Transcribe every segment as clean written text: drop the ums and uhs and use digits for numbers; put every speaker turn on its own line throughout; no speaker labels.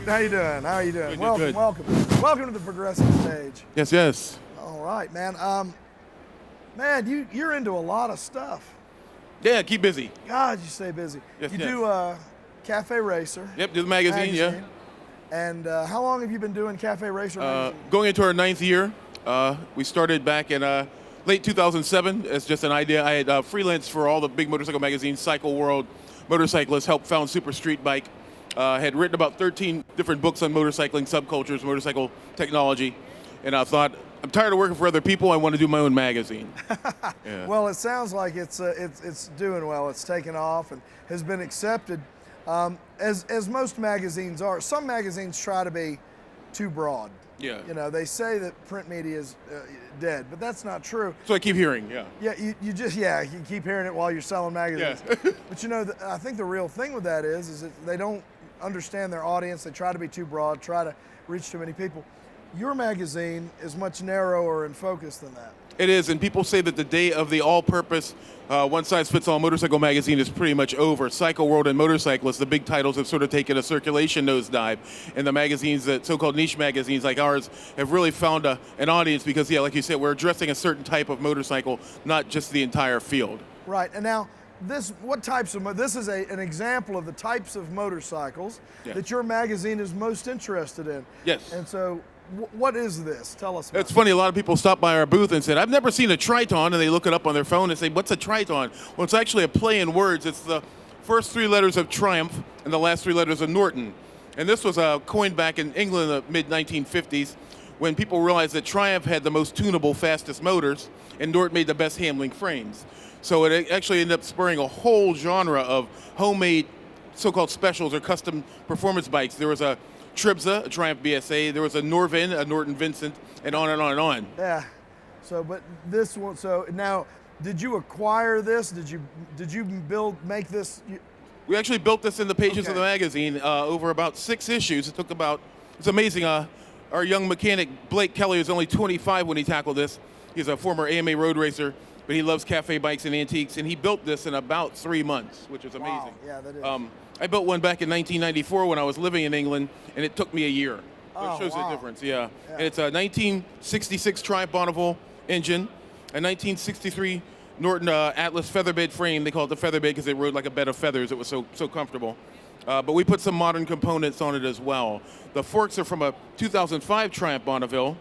How you doing? How are you doing?
Good,
Welcome,
good.
welcome to the Progressive Stage.
Yes, yes.
All right, man. Man, you're into a lot of stuff.
Yeah, keep busy.
God, you stay busy.
Yes,
you
yes.
do Cafe Racer.
Yep, do the magazine, yeah.
And how long have you been doing Cafe Racer magazine?
Going into our 9th year. We started back in late 2007 as just an idea. I had freelanced for all the big motorcycle magazines, Cycle World, Motorcyclist, helped found Super Street Bike. Had written about 13 different books on motorcycling, subcultures, motorcycle technology. And I thought, I'm tired of working for other people. I want to do my own magazine. Yeah.
Well, it sounds like it's doing well. It's taken off and has been accepted, as most magazines are. Some magazines try to be too broad.
Yeah.
You know, they say that print media is dead, but that's not true.
So I keep hearing, yeah.
Yeah, you keep hearing it while you're selling magazines.
Yeah.
But you know, I think the real thing with that is that they don't understand their audience. They try to be too broad, try to reach too many people. Your magazine is much narrower in focus than that.
It is, and people say that the day of the all-purpose, one-size-fits-all motorcycle magazine is pretty much over. Cycle World and Motorcyclist, the big titles, have sort of taken a circulation nosedive, and the magazines, that so-called niche magazines like ours, have really found an audience because, yeah, like you said, we're addressing a certain type of motorcycle, not just the entire field.
Right, and now, this is an example of the types of motorcycles that your magazine is most interested in.
Yes.
And so, what is this? Tell us about
It's funny, a lot of people stop by our booth and said, I've never seen a Triton, and they look it up on their phone and say, what's a Triton? Well, it's actually a play in words. It's the first 3 letters of Triumph and the last 3 letters of Norton. And this was coined back in England in the mid-1950s when people realized that Triumph had the most tunable, fastest motors, and Norton made the best handling frames. So it actually ended up spurring a whole genre of homemade so-called specials or custom performance bikes. There was a Tribza, a Triumph BSA, there was a Norvin, a Norton Vincent, and on and on and on.
Yeah. So, but this one. So now, did you acquire this? Did you make this?
We actually built this in the pages of the magazine over about 6 issues. It took about. It's amazing. Our young mechanic Blake Kelly was only 25 when he tackled this. He's a former AMA road racer, but he loves cafe bikes and antiques, and he built this in about 3 months, which is amazing.
Wow. Yeah, that is.
I built one back in 1994 when I was living in England, and it took me a year. So it shows the difference, yeah. And it's a 1966 Triumph Bonneville engine, a 1963 Norton Atlas featherbed frame. They call it the featherbed because it rode like a bed of feathers. It was so comfortable. But we put some modern components on it as well. The forks are from a 2005 Triumph Bonneville.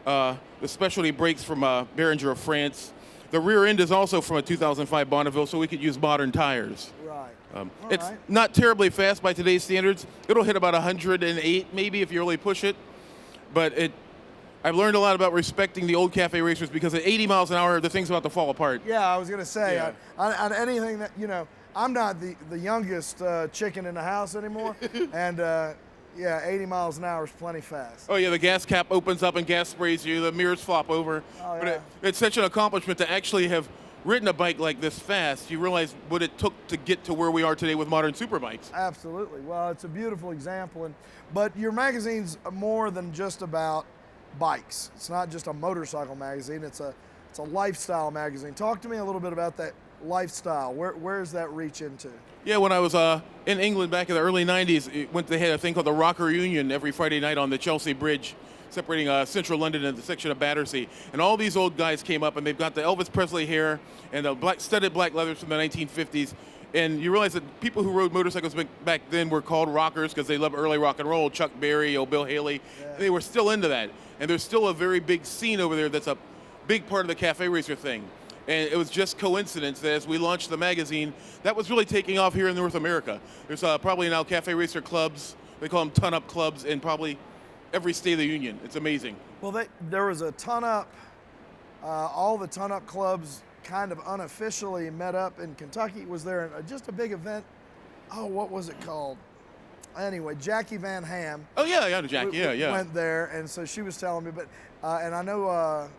The specialty brakes from Behringer of France. The rear end is also from a 2005 Bonneville, so we could use modern tires.
Right.
It's not terribly fast by today's standards. It'll hit about 108 maybe if you really push it. But I've learned a lot about respecting the old cafe racers because at 80 miles an hour, the thing's about to fall apart.
Yeah, I was going to say,
Yeah.
on anything that, I'm not the youngest chicken in the house anymore. And, 80 miles an hour is plenty fast.
Oh, yeah, the gas cap opens up and gas sprays you. The mirrors flop over.
Oh,
But
yeah.
it's such an accomplishment to actually have ridden a bike like this fast. You realize what it took to get to where we are today with modern superbikes.
Absolutely. Well, it's a beautiful example. But your magazine's more than just about bikes. It's not just a motorcycle magazine. It's a lifestyle magazine. Talk to me a little bit about that lifestyle. Where does that reach into?
Yeah, when I was in England back in the early 90s, they had a thing called the Rocker Union every Friday night on the Chelsea Bridge, separating central London and the section of Battersea. And all these old guys came up, and they've got the Elvis Presley hair and the studded black leathers from the 1950s. And you realize that people who rode motorcycles back then were called rockers because they loved early rock and roll, Chuck Berry, Bill Haley. Yeah. They were still into that. And there's still a very big scene over there that's a big part of the cafe racer thing. And it was just coincidence that as we launched the magazine, that was really taking off here in North America. There's probably now cafe racer clubs, they call them ton-up clubs, in probably every state of the union. It's amazing.
Well, there was a ton-up, all the ton-up clubs kind of unofficially met up in Kentucky. Was there just a big event? Oh, what was it called? Anyway, Jackie Van Ham.
Oh, yeah, I know Jackie, yeah.
Went there, and so she was telling me, but, and I know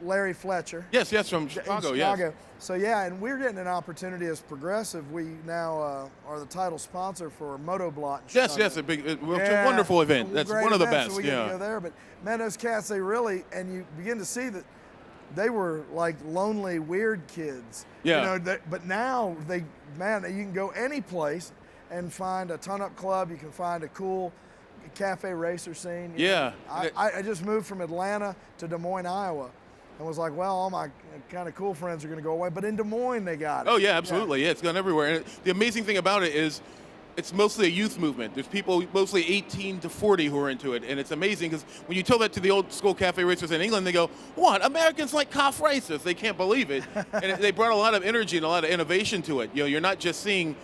Larry Fletcher.
Yes, from Chicago, yes.
So, yeah, and we're getting an opportunity as Progressive. We now are the title sponsor for Motoblot in Chicago.
Yes, it's a wonderful event. That's one of the best,
so we get to go there. But, man, those cats, and you begin to see that they were like lonely, weird kids.
Yeah.
But now, you can go any place and find a ton-up club. You can find a cool cafe racer scene.
Yeah.
I just moved from Atlanta to Des Moines, Iowa, and was like, well, all my kind of cool friends are going to go away, but in Des Moines they got it.
Oh yeah, absolutely. Yeah, it's gone everywhere. And the amazing thing about it is, it's mostly a youth movement. There's people mostly 18 to 40 who are into it, and it's amazing because when you tell that to the old school cafe racers in England, they go, "What? Americans like calf racers?" They can't believe it, and they brought a lot of energy and a lot of innovation to it. You know, you're not just seeing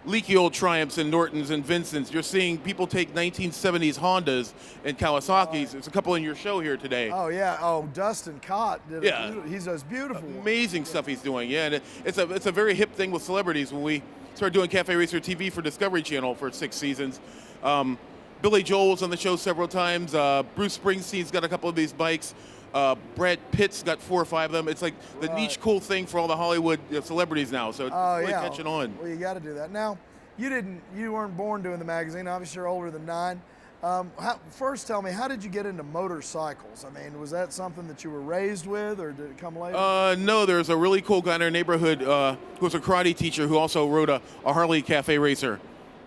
leaky old Triumphs and Nortons and Vincents. You're seeing people take 1970s Hondas and Kawasaki's. There's a couple in your show here today.
Oh yeah. Oh, Dustin Cott did.
Yeah.
He does beautiful.
Amazing stuff he's doing. Yeah, and it's a very hip thing with celebrities. When we started doing Cafe Racer TV for Discovery Channel for 6 seasons, Billy Joel was on the show several times. Bruce Springsteen's got a couple of these bikes. Brad Pitt's got 4 or 5 of them. It's like the niche cool thing for all the Hollywood celebrities now. So it's really catching on.
Well, you got to do that. Now, you weren't born doing the magazine. Obviously, you're older than 9. First, tell me, how did you get into motorcycles? I mean, was that something that you were raised with, or did it come later?
No, there's a really cool guy in our neighborhood who was a karate teacher who also rode a Harley cafe racer.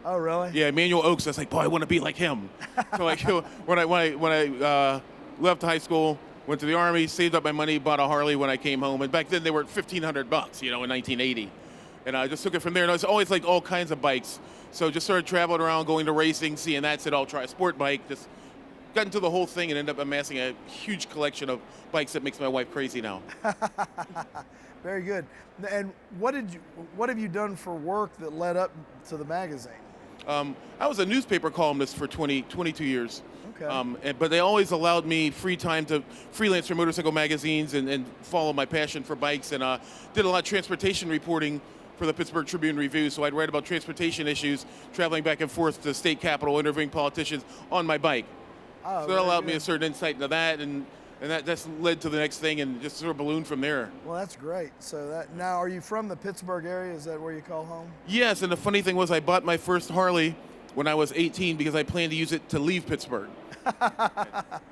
Oh, really?
Yeah, Emmanuel Oaks. I was like, boy, I want to be like him. So like, when I left high school, went to the Army, saved up my money, bought a Harley when I came home, and back then they were $1,500, in 1980. And I just took it from there, and I was always like all kinds of bikes. So just started traveling around, going to racing, seeing that, said I'll try a sport bike. Just got into the whole thing and ended up amassing a huge collection of bikes that makes my wife crazy now.
Very good. And what have you done for work that led up to the magazine?
I was a newspaper columnist for 22 years.
Okay.
But they always allowed me free time to freelance for motorcycle magazines and follow my passion for bikes, and did a lot of transportation reporting for the Pittsburgh Tribune Review. So I'd write about transportation issues, traveling back and forth to the state capitol, interviewing politicians on my bike.
Oh,
so that allowed me a certain insight into that, and that's led to the next thing, and just sort of ballooned from there.
Well, that's great. So now, are you from the Pittsburgh area? Is that where you call home?
Yes, and the funny thing was I bought my first Harley when I was 18 because I planned to use it to leave Pittsburgh.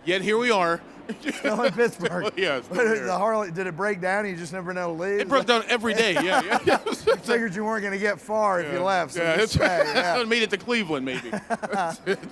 Yet here we are.
Still in Pittsburgh.
Yeah.
The Harley, did it break down and you just never know to leave?
It broke down every day, yeah.
You figured you weren't going to get far if you left. So
yeah,
just
I made it to Cleveland, maybe.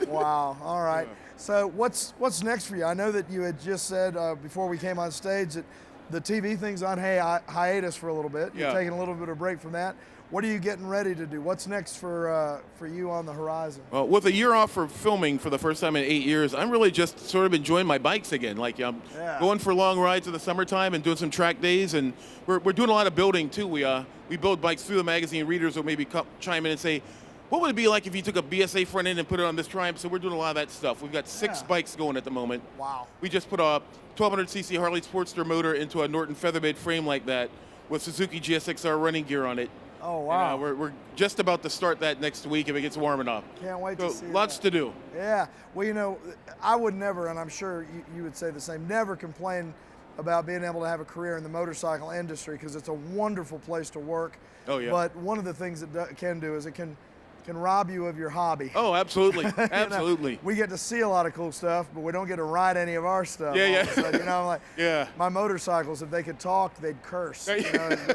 Wow, all right.
Yeah.
So what's next for you? I know that you had just said before we came on stage that the TV thing's on hiatus for a little bit. You're taking a little bit of a break from that. What are you getting ready to do? What's next for you on the horizon?
Well, with a year off for filming for the first time in 8 years, I'm really just sort of enjoying my bikes again. Like going for long rides in the summertime and doing some track days, and we're doing a lot of building too. We build bikes through the magazine. Readers will maybe chime in and say, what would it be like if you took a BSA front end and put it on this Triumph? So we're doing a lot of that stuff. We've got 6 bikes going at the moment.
Wow. We
just put a 1200cc Harley Sportster motor into a Norton Featherbed frame like that with Suzuki GSXR running gear on it.
Oh, wow.
And, we're just about to start that next week if it gets warm enough.
Can't wait to see
lots to do.
Yeah. Well, I would never, and I'm sure you would say the same, never complain about being able to have a career in the motorcycle industry because it's a wonderful place to work.
Oh, yeah.
But one of the things it can do is it can rob you of your hobby.
Oh, absolutely. Absolutely.
We get to see a lot of cool stuff, but we don't get to ride any of our stuff.
Yeah.
I'm like, my motorcycles, if they could talk, they'd curse. They're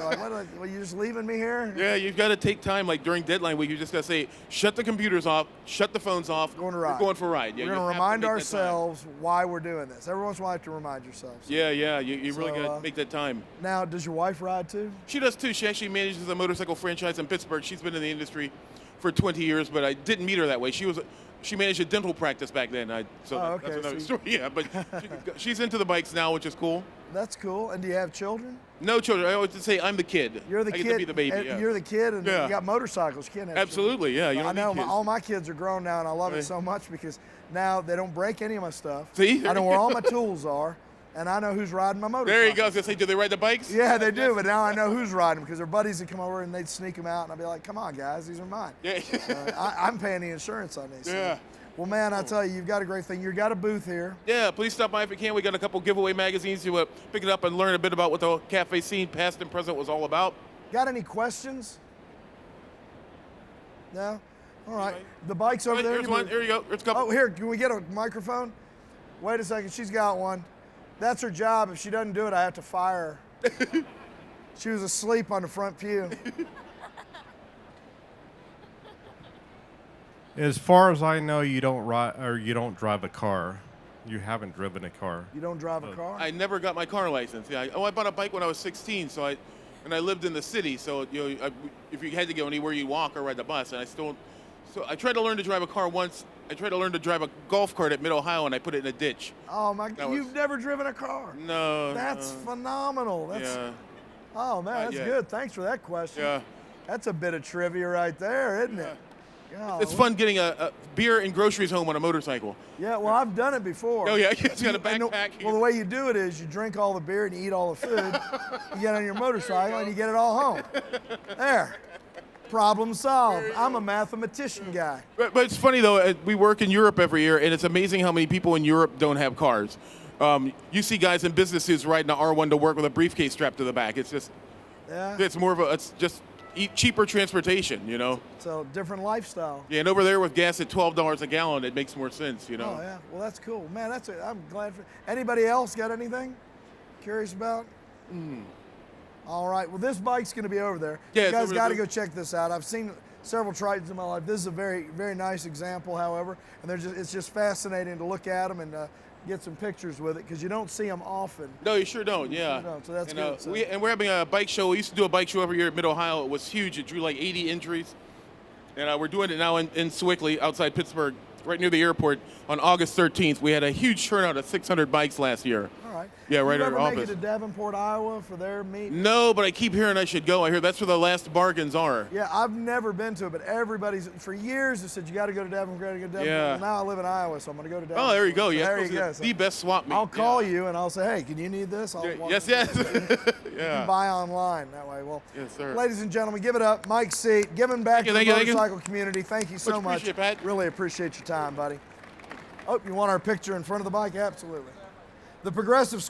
like, what, you just leaving me here?
Yeah, you've got to take time, like during deadline week, you just got to say, shut the computers off, shut the phones off.
Going to ride.
We're going for a ride. Yeah,
we're going to remind ourselves why we're doing this. Every once in a while, you have to remind yourselves.
Yeah, you really got to make that time.
Now, does your wife ride too?
She does too. She actually manages a motorcycle franchise in Pittsburgh. She's been in the industry for 20 years, but I didn't meet her that way. She managed a dental practice back then. That's another story. Yeah, but she's into the bikes now, which is cool.
That's cool. And do you have children?
No children. I always say I'm the kid.
You're the kid.
I get to be the baby. Yeah.
You're the kid, and you got motorcycles. You can't have
absolutely.
Children.
Yeah, you don't
I know.
need kids.
All my kids are grown now, and I love it so much because now they don't break any of my stuff.
See?
I know where all my tools are. And I know who's riding my motorcycle.
There you go. I was going to say, do they ride the bikes?
Yeah, they do, but now I know who's riding them because their buddies would come over and they'd sneak them out, and I'd be like, come on, guys, these are mine.
Yeah.
I'm paying the insurance on these.
Yeah.
So. Well, man, I tell you, you've got a great thing. You've got a booth here.
Yeah, please stop by if you can. We got a couple giveaway magazines. You pick it up and learn a bit about what the cafe scene, past and present, was all about.
Got any questions? No? All right. The bike's over there.
Here's one. Here you go. Here's a couple.
Oh, here. Can we get a microphone? Wait a second. She's got one. That's her job. If she doesn't do it, I have to fire her. She was asleep on the front pew.
As far as I know, you don't ride or you don't drive a car. You haven't driven a car.
You don't drive a car?
I never got my car license. Yeah. I bought a bike when I was 16, and I lived in the city, so if you had to go anywhere, you walk or ride the bus. And so I tried to learn to drive a car once. I tried to learn to drive a golf cart at Mid Ohio, and I put it in a ditch.
Oh my! You've never driven a car?
No.
That's phenomenal.
Yeah.
Oh man, that's good. Thanks for that question.
Yeah.
That's a bit of trivia right there, isn't it? God.
It's fun getting a beer and groceries home on a motorcycle.
Yeah, well, I've done it before.
Oh, yeah, you got a backpack.
Well, the way you do it is you drink all the beer and you eat all the food. You get on your motorcycle and you get it all home. There. Problem solved. I'm a mathematician guy.
But it's funny, though, we work in Europe every year, and it's amazing how many people in Europe don't have cars. You see guys in business suits riding an R1 to work with a briefcase strapped to the back. It's just, it's just cheaper transportation, you know?
So different lifestyle.
Yeah, and over there with gas at $12 a gallon, it makes more sense, you know?
Oh, yeah. Well, that's cool. Man, I'm glad for... Anybody else got anything curious about? All right. Well, this bike's going to be over there.
Yeah,
you guys got to go check this out. I've seen several Tritons in my life. This is a very, very nice example, however, and it's just fascinating to look at them and get some pictures with it because you don't see them often.
No, you sure don't. Yeah.
You don't, so that's good.
We're having a bike show. We used to do a bike show every year at Mid Ohio. It was huge. It drew like 80 entries, and we're doing it now in Sewickley, outside Pittsburgh, right near the airport, on August 13th. We had a huge turnout of 600 bikes last year.
All right.
Yeah, right
at
at our
ever
office.
Make it to Davenport, Iowa for their meet?
No, but I keep hearing I should go. I hear that's where the last bargains are.
Yeah, I've never been to it, but everybody's for years has said you got to go to Davenport. Got to go to Davenport.
Yeah.
Well, now I live in Iowa, so I'm going to go to Davenport.
Oh, there you go.
So
Yeah,
there you go.
the best swap meet.
I'll call you and I'll say, hey, can you need this?
Yes, yes.
You
Yeah.
can buy online that way. Well,
Yes, sir.
ladies and gentlemen, give it up, Mike Seate, giving back to the motorcycle community. Thank you so much.
Appreciate it, Pat.
Really appreciate your time, buddy. Oh, you want our picture in front of the bike? Absolutely. The Progressive